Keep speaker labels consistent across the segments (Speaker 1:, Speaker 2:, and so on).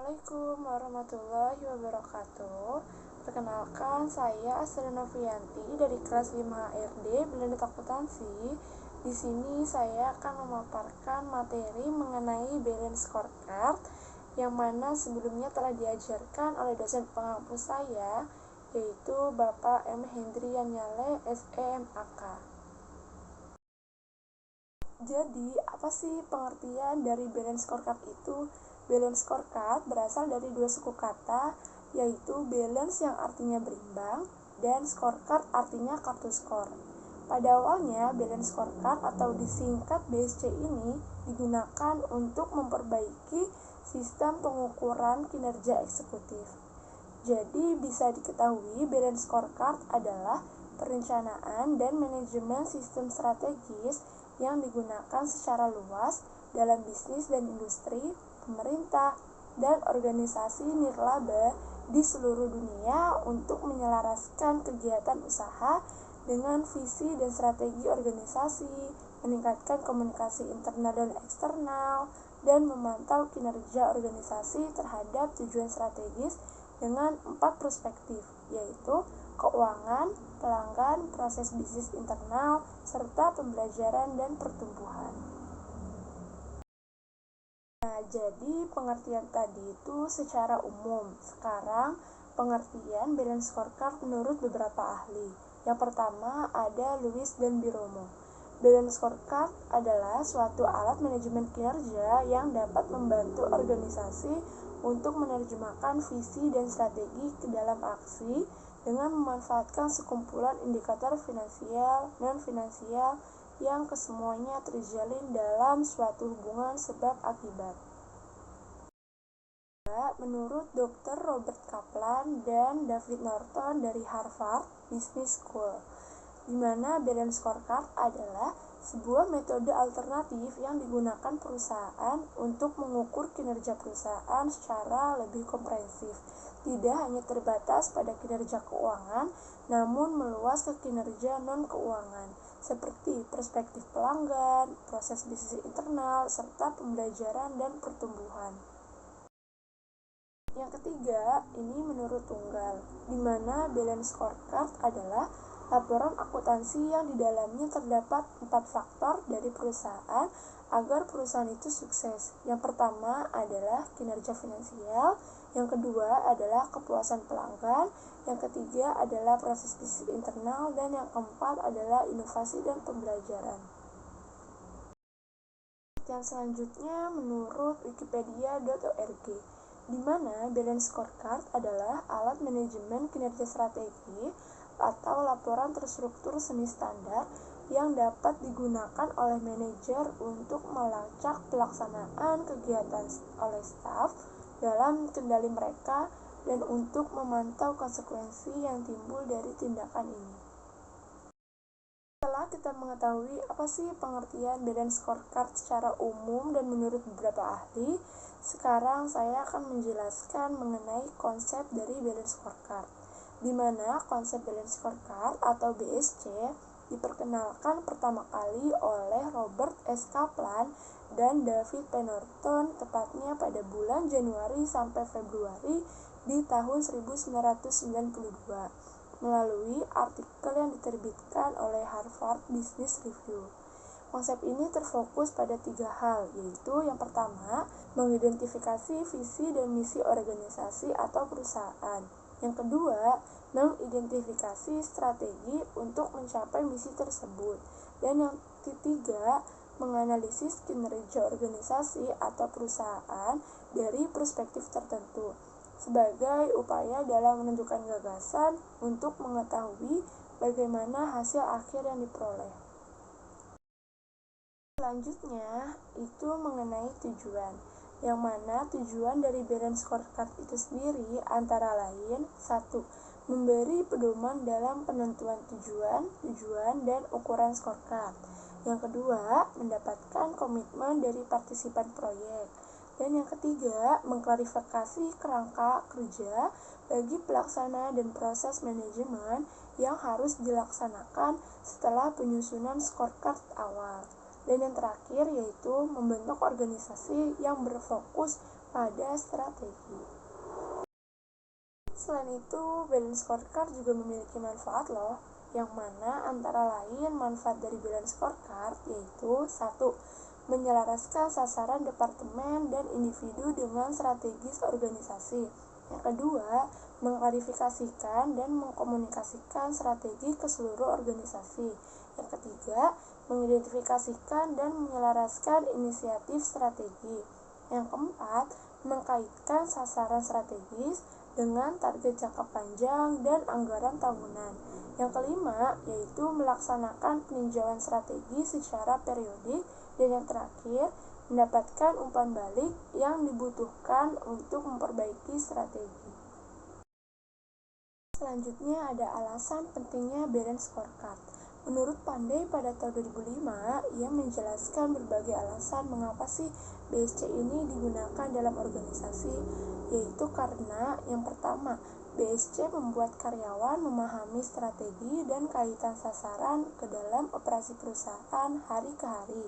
Speaker 1: Assalamualaikum warahmatullahi wabarakatuh. Perkenalkan, saya Asri Novianti dari kelas 5 HRD Belanda Akuntansi. Di sini saya akan memaparkan materi mengenai balance scorecard yang mana sebelumnya telah diajarkan oleh dosen penghapus saya, yaitu Bapak M. Hendrian Nyale, SEMAK. Jadi, apa sih pengertian dari balance scorecard itu? Balance scorecard berasal dari dua suku kata, yaitu balance yang artinya berimbang dan scorecard artinya kartu skor. Pada awalnya, balance scorecard atau disingkat BSC ini digunakan untuk memperbaiki sistem pengukuran kinerja eksekutif. Jadi, bisa diketahui balance scorecard adalah perencanaan dan manajemen sistem strategis yang digunakan secara luas dalam bisnis dan industri, pemerintah, dan organisasi nirlaba di seluruh dunia untuk menyelaraskan kegiatan usaha dengan visi dan strategi organisasi, meningkatkan komunikasi internal dan eksternal, dan memantau kinerja organisasi terhadap tujuan strategis dengan 4 perspektif, yaitu keuangan, pelanggan, proses bisnis internal, serta pembelajaran dan pertumbuhan. Nah, jadi pengertian tadi itu secara umum. Sekarang, pengertian balance scorecard menurut beberapa ahli. Yang pertama ada Lewis dan Biromo. Balance scorecard adalah suatu alat manajemen kinerja yang dapat membantu organisasi untuk menerjemahkan visi dan strategi ke dalam aksi dengan memanfaatkan sekumpulan indikator finansial, non-finansial yang kesemuanya terjalin dalam suatu hubungan sebab akibat. Menurut Dr. Robert Kaplan dan David Norton dari Harvard Business School, di mana balance scorecard adalah sebuah metode alternatif yang digunakan perusahaan untuk mengukur kinerja perusahaan secara lebih komprehensif, tidak hanya terbatas pada kinerja keuangan, namun meluas ke kinerja non-keuangan, seperti perspektif pelanggan, proses bisnis internal, serta pembelajaran dan pertumbuhan. Yang ketiga, ini menurut Tunggal, di mana balance scorecard adalah laporan akuntansi yang di dalamnya terdapat 4 faktor dari perusahaan agar perusahaan itu sukses. Yang pertama adalah kinerja finansial, yang kedua adalah kepuasan pelanggan, yang ketiga adalah proses bisnis internal, dan yang keempat adalah inovasi dan pembelajaran. Yang selanjutnya menurut wikipedia.org, di mana balance scorecard adalah alat manajemen kinerja strategi atau laporan terstruktur semi standar yang dapat digunakan oleh manajer untuk melacak pelaksanaan kegiatan oleh staf dalam kendali mereka dan untuk memantau konsekuensi yang timbul dari tindakan ini. Setelah kita mengetahui apa sih pengertian balance scorecard secara umum dan menurut beberapa ahli, sekarang saya akan menjelaskan mengenai konsep dari balance scorecard, di mana konsep balance scorecard atau BSC diperkenalkan pertama kali oleh Robert S. Kaplan dan David P. Norton tepatnya pada bulan Januari sampai Februari di tahun 1992 melalui artikel yang diterbitkan oleh Harvard Business Review. Konsep ini terfokus pada 3 hal, yaitu yang pertama, mengidentifikasi visi dan misi organisasi atau perusahaan. Yang kedua, mengidentifikasi strategi untuk mencapai misi tersebut. Dan yang ketiga, menganalisis kinerja organisasi atau perusahaan dari perspektif tertentu sebagai upaya dalam menentukan gagasan untuk mengetahui bagaimana hasil akhir yang diperoleh. Selanjutnya, itu mengenai tujuan, yang mana tujuan dari balance scorecard itu sendiri antara lain 1. Memberi pedoman dalam penentuan tujuan, dan ukuran scorecard. Yang kedua, mendapatkan komitmen dari partisipan proyek. Dan yang ketiga, mengklarifikasi kerangka kerja bagi pelaksana dan proses manajemen yang harus dilaksanakan setelah penyusunan scorecard awal. Dan yang terakhir yaitu membentuk organisasi yang berfokus pada strategi. Selain itu, balance scorecard juga memiliki manfaat loh, yang mana antara lain manfaat dari balance scorecard yaitu 1. Menyelaraskan sasaran departemen dan individu dengan strategis organisasi. Yang kedua, mengklarifikasikan dan mengkomunikasikan strategi ke seluruh organisasi. Yang ketiga, mengidentifikasikan dan menyelaraskan inisiatif strategi. Yang keempat, mengkaitkan sasaran strategis dengan target jangka panjang dan anggaran tahunan. Yang kelima, yaitu melaksanakan peninjauan strategi secara periodik. Dan yang terakhir, mendapatkan umpan balik yang dibutuhkan untuk memperbaiki strategi. Selanjutnya ada alasan pentingnya balance scorecard. Menurut Pandey pada tahun 2005, ia menjelaskan berbagai alasan mengapa sih BSC ini digunakan dalam organisasi, yaitu karena yang pertama, BSC membuat karyawan memahami strategi dan kaitan sasaran ke dalam operasi perusahaan hari ke hari.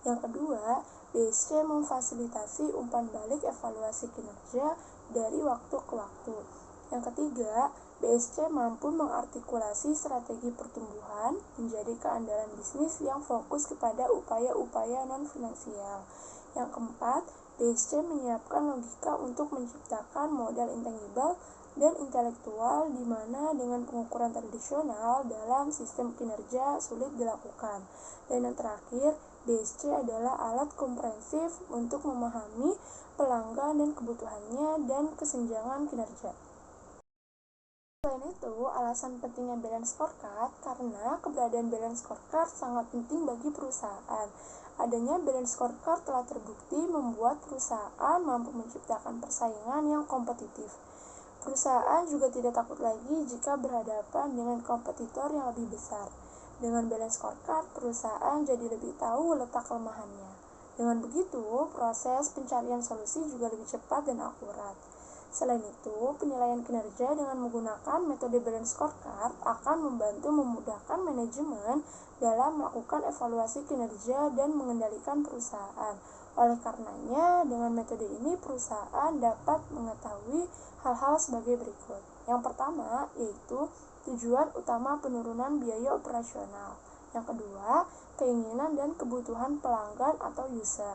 Speaker 1: Yang kedua, BSC memfasilitasi umpan balik evaluasi kinerja dari waktu ke waktu. Yang ketiga, BSC mampu mengartikulasi strategi pertumbuhan menjadi keandalan bisnis yang fokus kepada upaya-upaya non-finansial. Yang keempat, BSC menyiapkan logika untuk menciptakan modal intangible dan intelektual di mana dengan pengukuran tradisional dalam sistem kinerja sulit dilakukan. Dan yang terakhir, BSC adalah alat komprehensif untuk memahami pelanggan dan kebutuhannya dan kesenjangan kinerja. Selain itu, alasan pentingnya balance scorecard karena keberadaan balance scorecard sangat penting bagi perusahaan. Adanya balance scorecard telah terbukti membuat perusahaan mampu menciptakan persaingan yang kompetitif. Perusahaan juga tidak takut lagi jika berhadapan dengan kompetitor yang lebih besar. Dengan balance scorecard, perusahaan jadi lebih tahu letak kelemahannya. Dengan begitu, proses pencarian solusi juga lebih cepat dan akurat. Selain itu, penilaian kinerja dengan menggunakan metode balance scorecard akan membantu memudahkan manajemen dalam melakukan evaluasi kinerja dan mengendalikan perusahaan. Oleh karenanya, dengan metode ini perusahaan dapat mengetahui hal-hal sebagai berikut. Yang pertama, yaitu tujuan utama penurunan biaya operasional. Yang kedua, keinginan dan kebutuhan pelanggan atau user.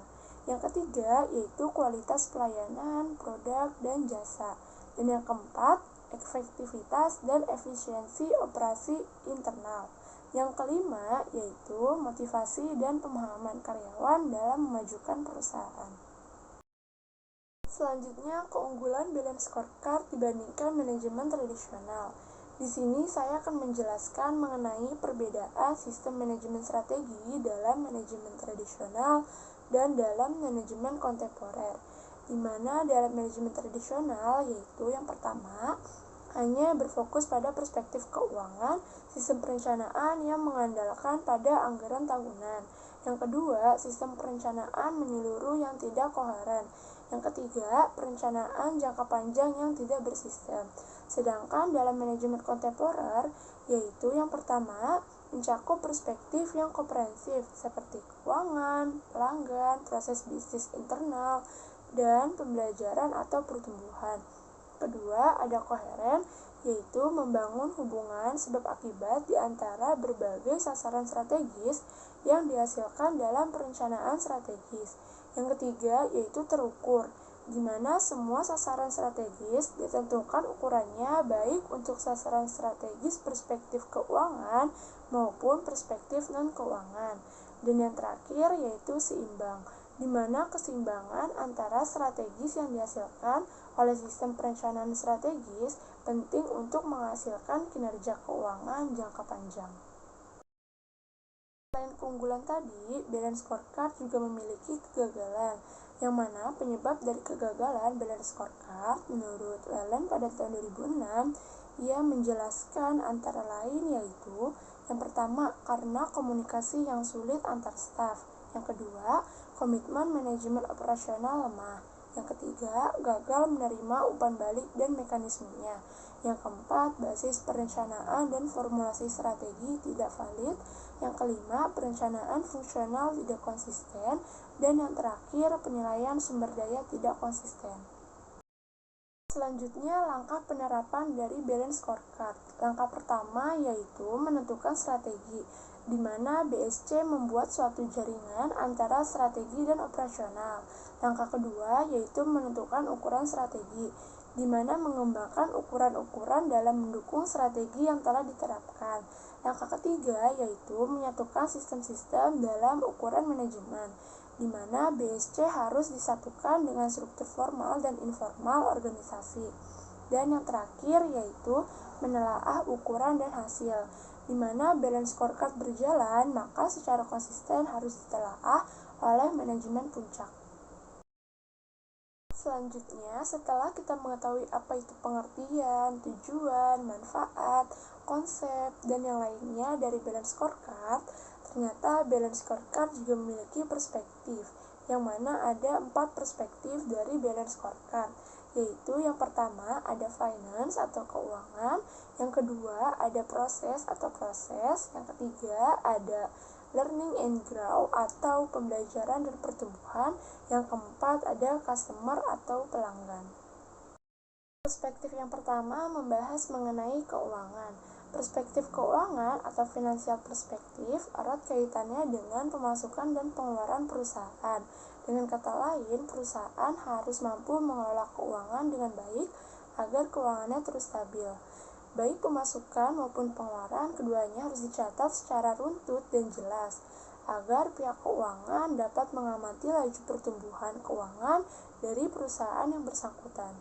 Speaker 1: Yang ketiga, yaitu kualitas pelayanan, produk, dan jasa. Dan yang keempat, efektivitas dan efisiensi operasi internal. Yang kelima, yaitu motivasi dan pemahaman karyawan dalam memajukan perusahaan. Selanjutnya, keunggulan balance scorecard dibandingkan manajemen tradisional. Di sini saya akan menjelaskan mengenai perbedaan sistem manajemen strategi dalam manajemen tradisional dan dalam manajemen kontemporer. Di mana dalam manajemen tradisional yaitu yang pertama, hanya berfokus pada perspektif keuangan, sistem perencanaan yang mengandalkan pada anggaran tahunan. Yang kedua, sistem perencanaan menyeluruh yang tidak koheren. Yang ketiga, perencanaan jangka panjang yang tidak bersistem. Sedangkan dalam manajemen kontemporer, yaitu yang pertama, mencakup perspektif yang komprehensif seperti keuangan, pelanggan, proses bisnis internal, dan pembelajaran atau pertumbuhan. Kedua, ada koheren, yaitu membangun hubungan sebab akibat di antara berbagai sasaran strategis yang dihasilkan dalam perencanaan strategis. Yang ketiga, yaitu terukur, di mana semua sasaran strategis ditentukan ukurannya baik untuk sasaran strategis perspektif keuangan maupun perspektif non-keuangan. Dan yang terakhir, yaitu seimbang, di mana keseimbangan antara strategis yang dihasilkan oleh sistem perencanaan strategis penting untuk menghasilkan kinerja keuangan jangka panjang. Selain keunggulan tadi, balance scorecard juga memiliki kegagalan, yang mana penyebab dari kegagalan balance scorecard menurut Whelan pada tahun 2006, ia menjelaskan antara lain yaitu yang pertama, karena komunikasi yang sulit antar staf. Yang kedua, komitmen manajemen operasional lemah. Yang ketiga, gagal menerima umpan balik dan mekanismenya. Yang keempat, basis perencanaan dan formulasi strategi tidak valid. Yang kelima, perencanaan fungsional tidak konsisten. Dan yang terakhir, penilaian sumber daya tidak konsisten. Selanjutnya, langkah penerapan dari balance scorecard. Langkah pertama yaitu menentukan strategi, di mana BSC membuat suatu jaringan antara strategi dan operasional. Langkah kedua yaitu menentukan ukuran strategi, di mana mengembangkan ukuran-ukuran dalam mendukung strategi yang telah diterapkan. Langkah ketiga yaitu menyatukan sistem-sistem dalam ukuran manajemen, di mana BSC harus disatukan dengan struktur formal dan informal organisasi. Dan yang terakhir yaitu menelaah ukuran dan hasil. Di mana balance scorecard berjalan, maka secara konsisten harus ditelaah oleh manajemen puncak. Selanjutnya, setelah kita mengetahui apa itu pengertian, tujuan, manfaat, konsep, dan yang lainnya dari balance scorecard, ternyata balance scorecard juga memiliki perspektif, yang mana ada 4 perspektif dari balance scorecard, yaitu yang pertama ada finance atau keuangan, yang kedua ada proses atau proses, yang ketiga ada learning and grow atau pembelajaran dan pertumbuhan, yang keempat ada customer atau pelanggan. Perspektif yang pertama membahas mengenai keuangan. Perspektif keuangan atau financial perspektif erat kaitannya dengan pemasukan dan pengeluaran perusahaan. Dengan kata lain, perusahaan harus mampu mengelola keuangan dengan baik agar keuangannya terus stabil. Baik pemasukan maupun pengeluaran, keduanya harus dicatat secara runtut dan jelas, agar pihak keuangan dapat mengamati laju pertumbuhan keuangan dari perusahaan yang bersangkutan.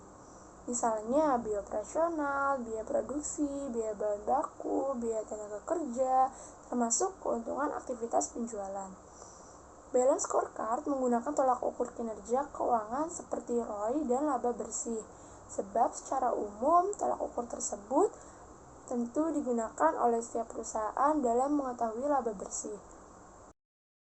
Speaker 1: Misalnya, biaya operasional, biaya produksi, biaya bahan baku, biaya tenaga kerja, termasuk keuntungan aktivitas penjualan. Balance scorecard menggunakan tolak ukur kinerja keuangan seperti ROI dan laba bersih. Sebab secara umum, tolak ukur tersebut tentu digunakan oleh setiap perusahaan dalam mengetahui laba bersih.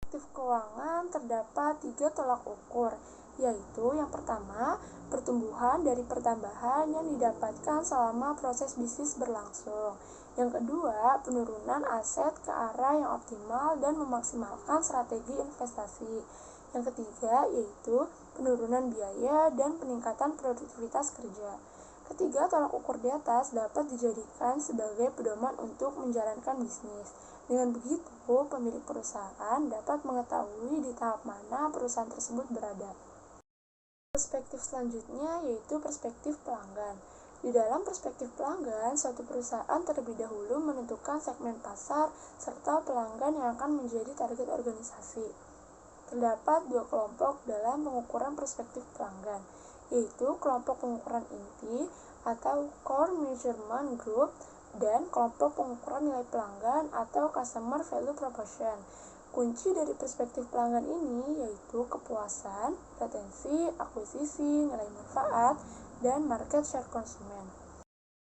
Speaker 1: Perspektif keuangan terdapat 3 tolak ukur, yaitu yang pertama, pertumbuhan dari pertambahan yang didapatkan selama proses bisnis berlangsung. Yang kedua, penurunan aset ke arah yang optimal dan memaksimalkan strategi investasi. Yang ketiga, yaitu penurunan biaya dan peningkatan produktivitas kerja. Ketiga tolak ukur di atas dapat dijadikan sebagai pedoman untuk menjalankan bisnis. Dengan begitu, pemilik perusahaan dapat mengetahui di tahap mana perusahaan tersebut berada. Perspektif selanjutnya yaitu perspektif pelanggan. Di dalam perspektif pelanggan, suatu perusahaan terlebih dahulu menentukan segmen pasar serta pelanggan yang akan menjadi target organisasi. Terdapat 2 kelompok dalam pengukuran perspektif pelanggan, yaitu kelompok pengukuran inti atau Core Measurement Group dan kelompok pengukuran nilai pelanggan atau Customer Value Proposition. Kunci dari perspektif pelanggan ini yaitu kepuasan, retensi, akuisisi, nilai manfaat, dan market share konsumen.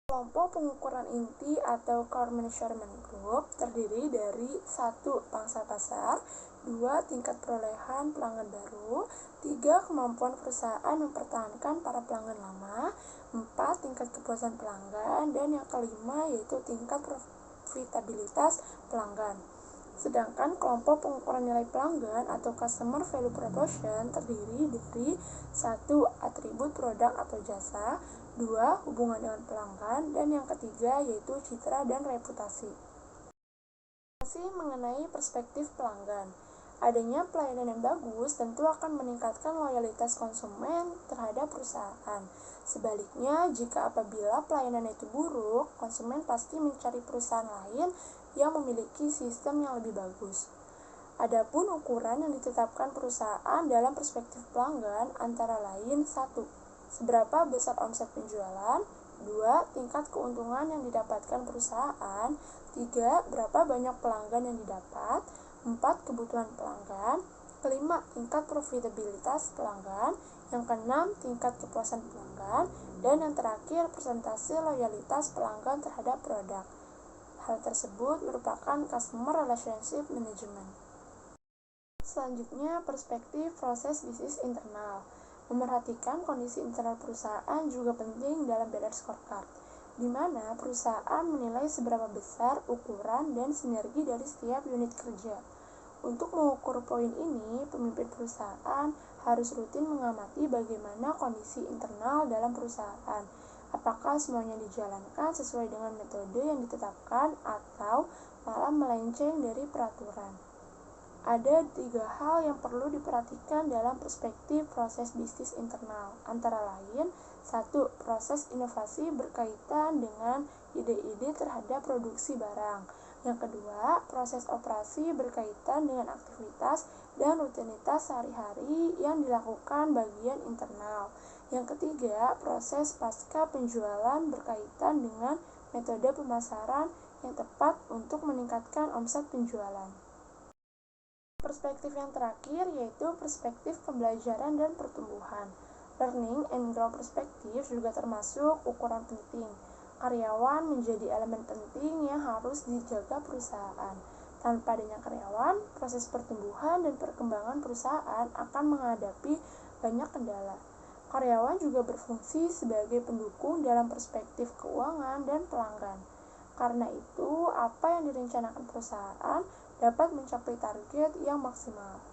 Speaker 1: Kelompok pengukuran inti atau Core Measurement Group terdiri dari 1. Pangsa pasar, 2. Tingkat perolehan pelanggan baru, 3. Kemampuan perusahaan mempertahankan para pelanggan lama, 4. Tingkat kepuasan pelanggan, dan yang kelima yaitu tingkat profitabilitas pelanggan. Sedangkan kelompok pengukuran nilai pelanggan atau Customer Value Proposition terdiri dari 1. Atribut produk atau jasa, 2. Hubungan dengan pelanggan, dan yang ketiga yaitu citra dan reputasi. Masih mengenai perspektif pelanggan, adanya pelayanan yang bagus tentu akan meningkatkan loyalitas konsumen terhadap perusahaan. Sebaliknya, jika apabila pelayanan itu buruk, konsumen pasti mencari perusahaan lain yang memiliki sistem yang lebih bagus. Adapun ukuran yang ditetapkan perusahaan dalam perspektif pelanggan antara lain 1. Seberapa besar omset penjualan, 2. Tingkat keuntungan yang didapatkan perusahaan, 3. Berapa banyak pelanggan yang didapat, 4. Kebutuhan pelanggan, kelima tingkat profitabilitas pelanggan, yang keenam tingkat kepuasan pelanggan, dan yang terakhir persentase loyalitas pelanggan terhadap produk. Hal tersebut merupakan Customer Relationship Management. Selanjutnya, perspektif proses bisnis internal. Memerhatikan kondisi internal perusahaan juga penting dalam balance scorecard, di mana perusahaan menilai seberapa besar ukuran dan sinergi dari setiap unit kerja. Untuk mengukur poin ini, pemimpin perusahaan harus rutin mengamati bagaimana kondisi internal dalam perusahaan. Apakah semuanya dijalankan sesuai dengan metode yang ditetapkan atau malah melenceng dari peraturan. Ada 3 hal yang perlu diperhatikan dalam perspektif proses bisnis internal, antara lain 1. Proses inovasi berkaitan dengan ide-ide terhadap produksi barang. Yang kedua, proses operasi berkaitan dengan aktivitas dan rutinitas sehari-hari yang dilakukan bagian internal. Yang ketiga, proses pasca penjualan berkaitan dengan metode pemasaran yang tepat untuk meningkatkan omset penjualan. Perspektif yang terakhir yaitu perspektif pembelajaran dan pertumbuhan. Learning and growth perspektif juga termasuk ukuran penting. Karyawan menjadi elemen penting yang harus dijaga perusahaan. Tanpa adanya karyawan, proses pertumbuhan dan perkembangan perusahaan akan menghadapi banyak kendala. Karyawan juga berfungsi sebagai pendukung dalam perspektif keuangan dan pelanggan. Karena itu, apa yang direncanakan perusahaan dapat mencapai target yang maksimal.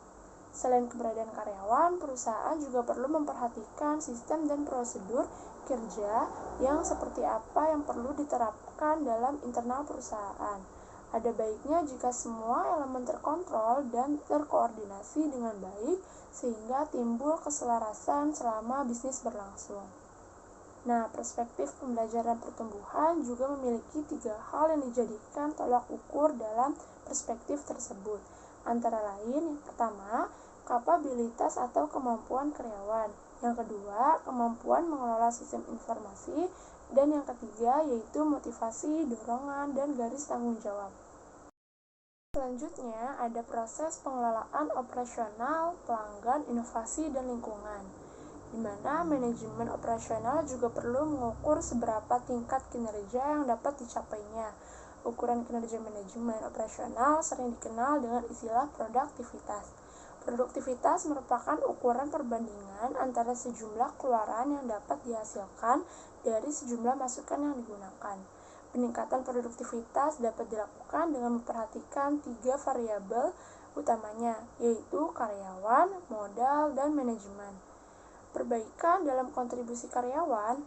Speaker 1: Selain keberadaan karyawan, perusahaan juga perlu memperhatikan sistem dan prosedur kerja yang seperti apa yang perlu diterapkan dalam internal perusahaan. Ada baiknya jika semua elemen terkontrol dan terkoordinasi dengan baik sehingga timbul keselarasan selama bisnis berlangsung. Nah, perspektif pembelajaran pertumbuhan juga memiliki 3 hal yang dijadikan tolak ukur dalam perspektif tersebut. Antara lain, yang pertama, kapabilitas atau kemampuan karyawan. Yang kedua, kemampuan mengelola sistem informasi. Dan yang ketiga, yaitu motivasi, dorongan, dan garis tanggung jawab. Selanjutnya, ada proses pengelolaan operasional, pelanggan, inovasi, dan lingkungan, di mana manajemen operasional juga perlu mengukur seberapa tingkat kinerja yang dapat dicapainya. Ukuran kinerja manajemen operasional sering dikenal dengan istilah produktivitas. Produktivitas merupakan ukuran perbandingan antara sejumlah keluaran yang dapat dihasilkan dari sejumlah masukan yang digunakan. Peningkatan produktivitas dapat dilakukan dengan memperhatikan 3 variabel utamanya, yaitu karyawan, modal, dan manajemen. Perbaikan dalam kontribusi karyawan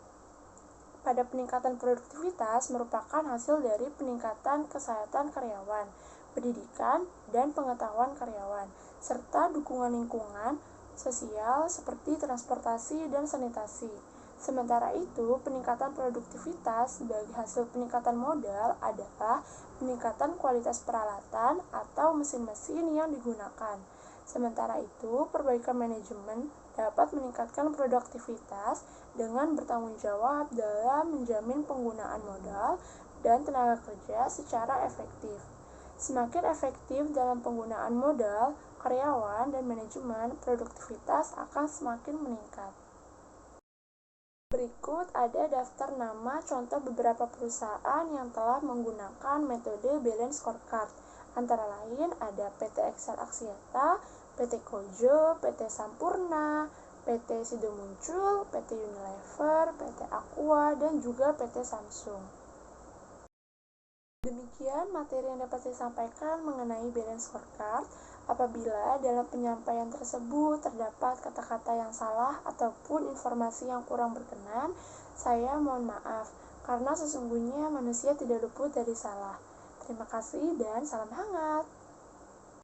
Speaker 1: pada peningkatan produktivitas merupakan hasil dari peningkatan kesehatan karyawan, pendidikan, dan pengetahuan karyawan, serta dukungan lingkungan sosial seperti transportasi dan sanitasi. Sementara itu, peningkatan produktivitas sebagai hasil peningkatan modal adalah peningkatan kualitas peralatan atau mesin-mesin yang digunakan. Sementara itu, perbaikan manajemen dapat meningkatkan produktivitas dengan bertanggung jawab dalam menjamin penggunaan modal dan tenaga kerja secara efektif. Semakin efektif dalam penggunaan modal, karyawan, dan manajemen, produktivitas akan semakin meningkat. Berikut ada daftar nama contoh beberapa perusahaan yang telah menggunakan metode Balanced Scorecard. Antara lain ada PT Excel Axiata, PT Kojo, PT Sampurna, PT Sido Muncul, PT Unilever, PT Aqua, dan juga PT Samsung. Demikian materi yang dapat saya sampaikan mengenai Balanced Scorecard. Apabila dalam penyampaian tersebut terdapat kata-kata yang salah ataupun informasi yang kurang berkenan, saya mohon maaf, karena sesungguhnya manusia tidak luput dari salah. Terima kasih dan salam hangat.